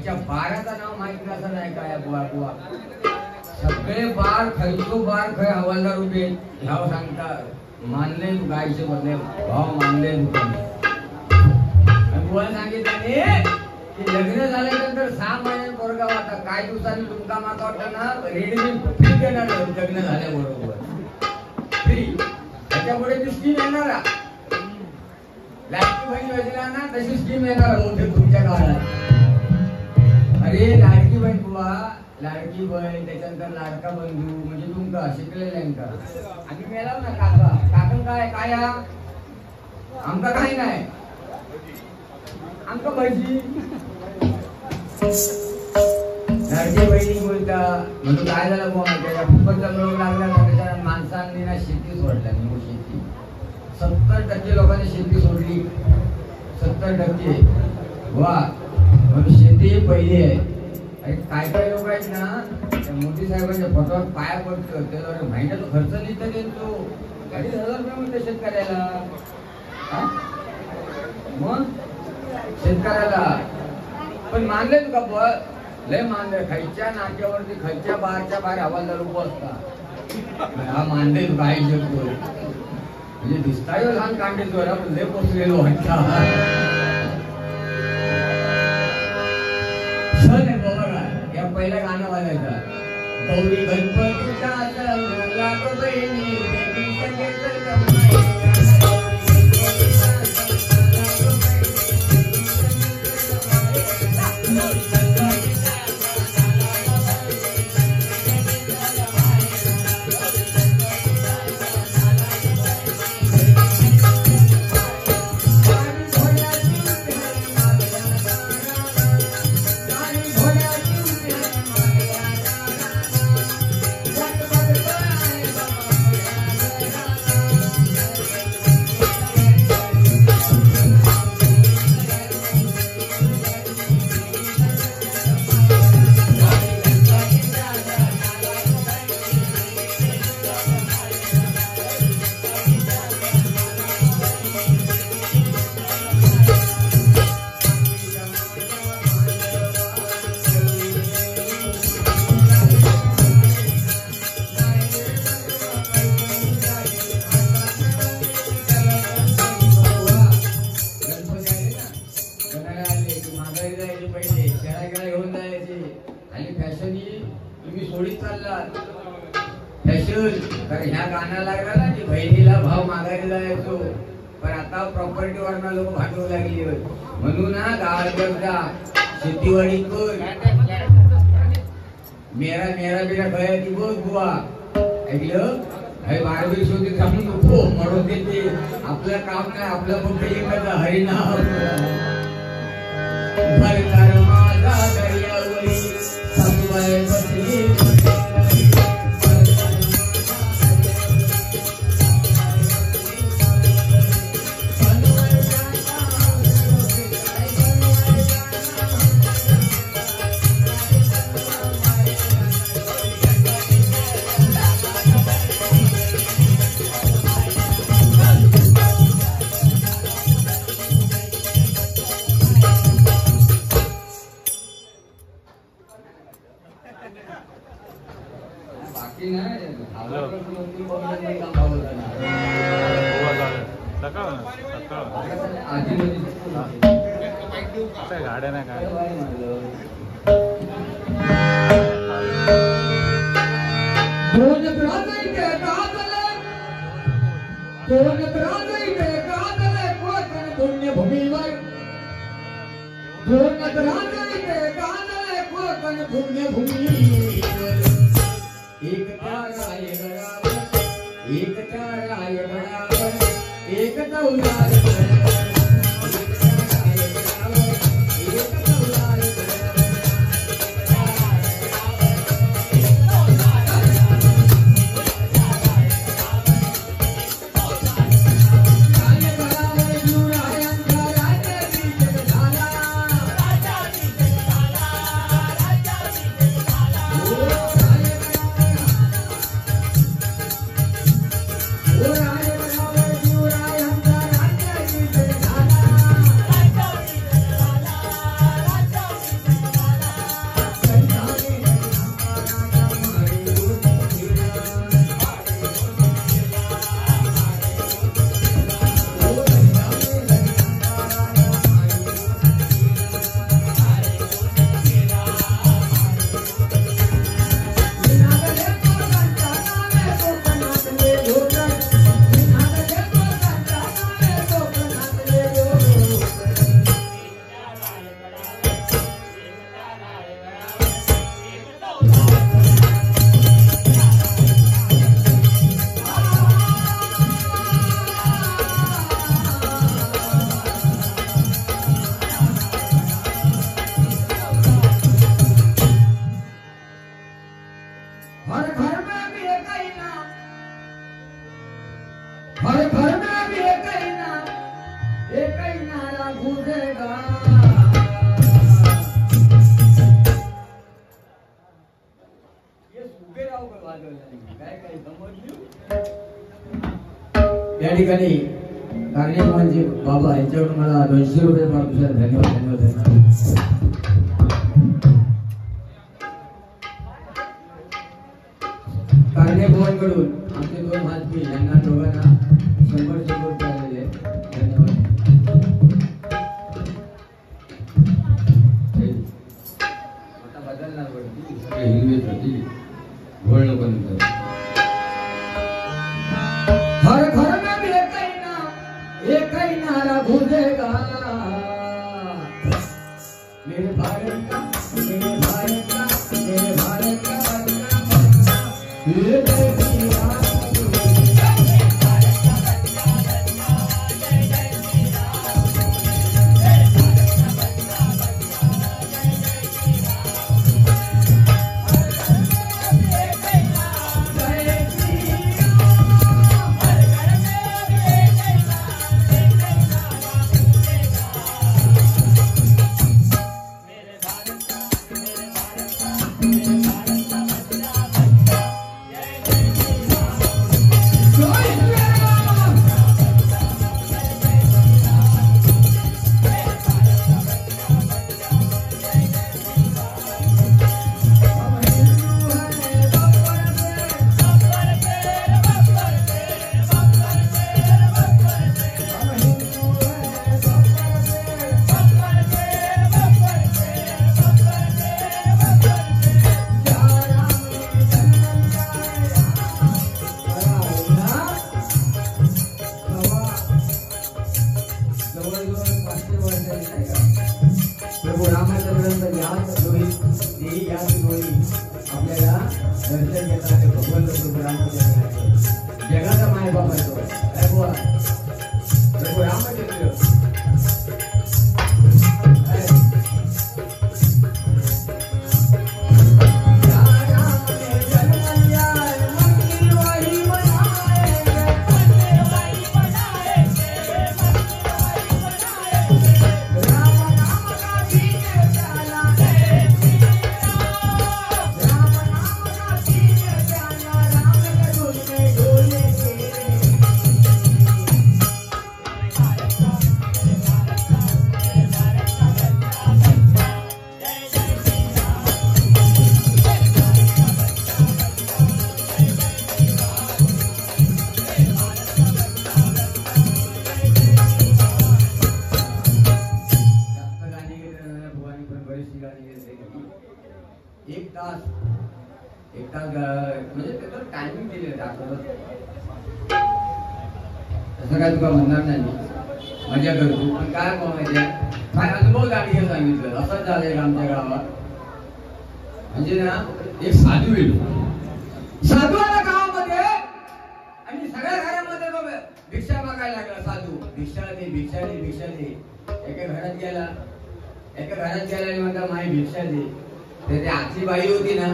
खायच्या बाराचं नाव माहित नसं नाही काय बुवा बुवा सगळे बार खयचो बार खय हवालदार उभे ह्याव सांगतात मानले गायचे बदले भाव मानले बुवा सांगितलं की लग्न झाल्यानंतर 6 महिने पोरगा वाटा काही दिवसांनी तुमका माका वाटतं ना रेडीमेड फ्री देणार लग्न झाल्याबरोबर फ्री त्याच्यापुढे ती स्कीम येणार लाडकी बहीण योजना ना तशी स्कीम येणार मोठे तुमच्या गावाला अरे लाडकी बहीण बुवा लाडकी बहीण त्याच्यानंतर लाडका बंधू म्हणजे तुमका शिकलेल्यांका आम्ही मिळालो ना काका काकण काय काय आमका काही नाही आमका भजी लाडकी बहिणी बोलता म्हणजे काय झालं बुवा त्याच्या फुकटचा मिळून लागला त्याच्या माणसांनी ना शेती सोडल्या शेती 70% लोकांनी शेती सोडली 70% वा म्हणून शेती पहिली आहे आणि काय लोक आहेत ना मोदी साहेबांच्या फोटोवर पाया पडतो त्याला महिन्याचा खर्च लिहिता देतो 40,000 रुपये म्हणते शेतकऱ्याला मग शेतकऱ्याला पण मानले तुका बुवा लय मानले खायच्या नाक्यावरती खायच्या बारच्या बाहेर हवालदार उभं असता हा मानले तुका आई शकतो म्हणजे दिसताय लहान कांडे जोरा पण लय पोचलेलो वाटता सण आहे बघा या पहिल्या गाणं वाजायचा गौरी गणपतीचा बहिणी ह्या गाणं लागला ना की बहिणीला भाव मागायला जायचो पण आता प्रॉपर्टी वरना लोक भांडू लागली म्हणून ना गावात शेतीवाडी कर मेरा मेरा बिरा गयाची बघ बुवा ऐकलं हे बारबी शोधी थांबून नको म्हणून देते आपलं काम नाही आपलं फक्त एकच हरिनाम भरकर माझा दर्यावरी समवाय बसली गाड्या नाही काय पुण्यभूमीवर एकता रायगडावर एकता रायगडावर एकता उदार ठिकाणी कारणे बाबा यांच्याकडून मला 200 रुपये पाठवून धन्यवाद धन्यवाद. कारणे भवनकडून आमचे 2 महात्मे यांना दोघांना 100 रुपये आलेले धन्यवाद. आता बदलणार वरती सगळे हिरवेच होती घोळ नको नंतर. हर घर में एक ही नारा गूंजेगा मेरे भारत का मेरे भारत का मेरे भारत का जगाचा माय बाप एक तास म्हणजे त्याचं टायमिंग दिलेलं आहे. तसं काय तुला म्हणणार नाही मजा करतो पण काय माहिती आहे काय अनुभव जाणीव सांगितलं असंच झालंय आमच्या गावात. म्हणजे ना एक साधू येतो साधू आला गावामध्ये आणि सगळ्या घरामध्ये भिक्षा मागायला लागला. साधू भिक्षा दे भिक्षा दे भिक्षा दे. एका घरात गेला आणि म्हणता माई भिक्षा दे. त्याची आजची बाई होती ना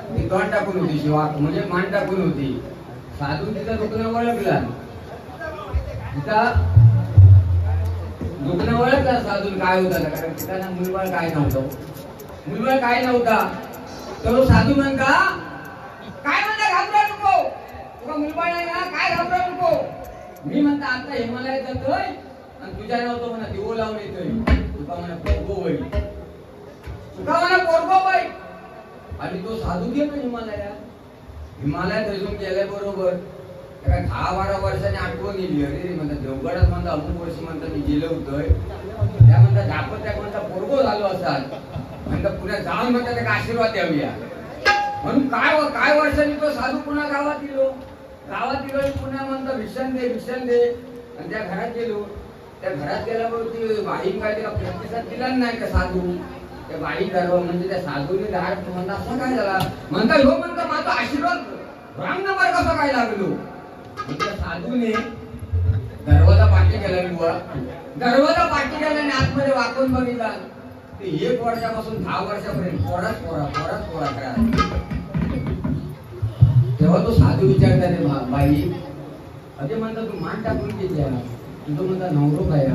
ती तोंड टाकून होती शिवा म्हणजे मान टाकून होती. साधू तिचा दुखणं ओळखला साधून काय होता कारण तिला मुलबाळ काय नव्हता. तर साधू म्हणता काय म्हणता घाबरा नको तुला मुलबाळ नाही ना काय घाबरा नको. मी म्हणता आता हिमालयात जातोय आणि तुझ्या नव्हतं म्हणा दिवो लावून येतोय तुका म्हणा पोरगो बाई तुका म्हणा पोरगो बाई. आणि तो साधू गेलो हिमालयात अजून गेल्या बरोबर 10-12 वर्षांनी आठवण गेली. अरे म्हणतात देवगडात म्हणता अमुक वर्षी म्हणता मी गेलो होतोय त्या म्हणता दापत त्या म्हणता पोरगो झालो असाल म्हणता पुण्यात जाऊन म्हणता त्याला आशीर्वाद द्याऊया म्हणून काय वर्षांनी तो साधू पुन्हा गावात गेलो पुन्हा म्हणता भिक्षण दे आणि त्या घरात गेलो. त्या घरात गेल्यावर ती बाई काय तिला प्रतिसाद दिला नाही का साधू. त्या बाई गर्व म्हणजे त्या साधूने दार म्हणता असं काय झाला म्हणता हो म्हणता माझा आशीर्वाद रंग नंबर कसा काय लागलो. त्या साधूने दरवाजा पाठी केला आणि आतमध्ये वाकून बघितला ते 1 वर्षापासून 10 वर्षापर्यंत पोरा करा. तेव्हा तो साधू विचारता बाई अरे म्हणता तू मान टाकून किती तू म्हणता नवरो काय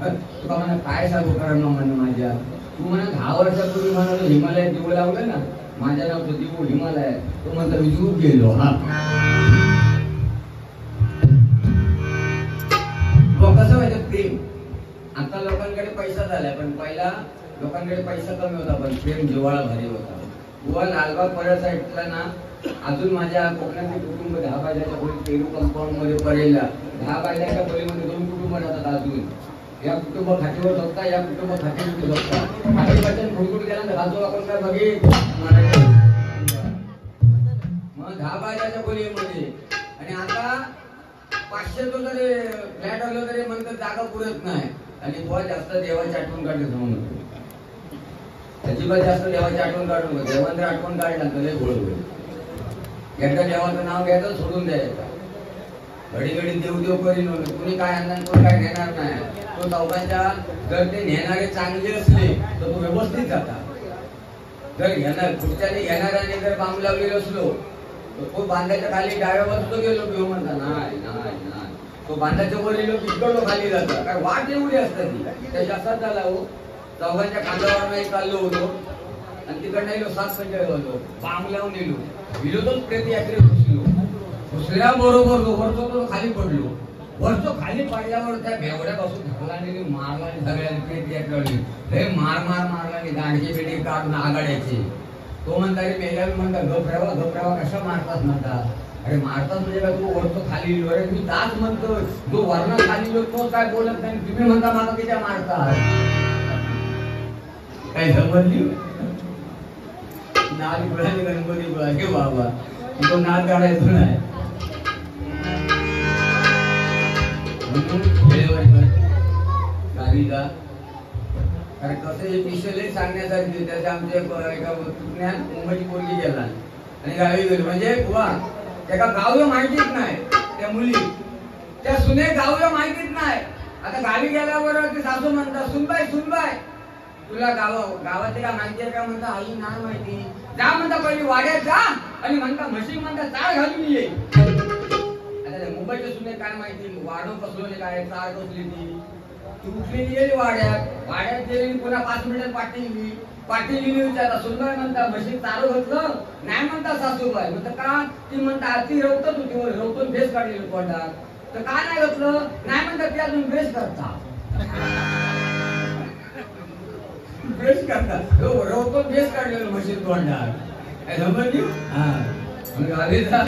तुका म्हणा काय सांगू कारण म्हणणं माझ्या तू म्हणा 10 वर्षापूर्वी म्हणालो हिमालयात दिवू लावलं ना माझ्या नावचं दिवू हिमालयात तो म्हणता विजूक गेलो. हा पाहिजे प्रेम. आता लोकांकडे पैसा झालाय, पण पहिला लोकांकडे पैसा कमी होता, पण प्रेम जिव्हाळा भारी होता. बुवा लालबाग परळ साईडला ना अजून माझ्या कोकणातले कुटुंब 10 बायलाच्या खोली पेरू कंपाऊंड मध्ये पडेला. 10 बायलाच्या खोलीमध्ये 2 कुटुंब राहतात अजून. या कुटुंब खातीवर झोपता, या कुटुंब खातीवर झोपता. आधीपासून फुटफुट गेल्यानंतर खातो आपण काय बघित मग 10 बायलाच्या खोलीमध्ये. आणि आता 500 तो जरी फ्लॅट आलो तरी म्हणतात जागा पुरत नाही. आणि बुवा जास्त देवाची आठवण काढते म्हणून अजिबात जास्त देवाची आठवण काढू नको. देवांनी आठवण काढला तर लय घोळ होईल. एकदा देवाचं नाव घ्यायचं सोडून द्यायचं. घडी घडी देव देव करीन कुणी काय आणणार कोणी काय घेणार नाही. तो चौघांच्या जर ते नेणारे चांगले असले तर तो व्यवस्थित जाता. जर घेणार पुढच्याने घेणाऱ्याने जर बांब लावलेलो असलो तर तो बांधाच्या खाली डाव्या बाजूला गेलो घेऊ म्हणता नाही नाही नाही. तो बांधाच्या वर गेलो इकडलो खाली जातो. काय वाट एवढी असतात ती त्या जास्त झाला हो. चौघांच्या खांद्यावर चाललो होतो आणि तिकडनं गेलो 7 पंचायत होतो. बांब लावून गेलो गेलो तो प्रेत यात्रे घुसलो. घुसल्याबरोबर वरचो तो खाली पडलो. वरचो खाली पडल्यावर त्या बेवड्यापासून ढकलाने मारला आणि सगळ्यांनी प्रेत यात्रेवली हे मार मार मारला आणि दांडके पेटी काढून आघाड्याचे. तो म्हणता रे मेल्या म्हणता घबरावा कशा मारतात म्हणतात. अरे मारतात म्हणजे काय तू वरचो खाली लिहिलो. अरे मी दास म्हणतो जो वर्ण खाली लिहिलो तो काय बोलत नाही. तुम्ही म्हणता मला किती मारतात काय समजली. नाल गुळाने गणपती गुळा हे बाबा तो नाद काढायचो नाही. गावी जा कारण कसं हे विषय सांगण्यासाठी त्याच्या आमच्या एका पुतण्यात मुंबईची पोरगी गेला आणि गावी गेलो. म्हणजे बुवा त्याला गाव माहितीच नाही. त्या मुली त्या सुने गाव माहितीच नाही. आता गावी गेल्यावर ते सासू म्हणतात सुनबाई सुनबाई तुला गावाचे काय माहिती आहे का म्हणता आई नाही माहिती. जा म्हणता पहिली वाड्यात जा आणि म्हणता म्हशी म्हणता चाळ घालून ये. आता मुंबईचे सुने काय माहिती वाढो कसलो काय चाळ कसली ती उठलेली गेली वाड्यात गेली पुन्हा 5 मिनिटात पाठी लिहिली विचारता सुनबाई म्हणता म्हशी चालू घातलं नाही म्हणता सासूबाई. म्हणता का ती म्हणता ती रवतच होती रवतून भेस काढलेली पोटात तर का नाही घातलं नाही म्हणता ती अजून भेस करता बेस करतात रवतो बेस काढलेलं म्हशी तोंडात. हा गावी जा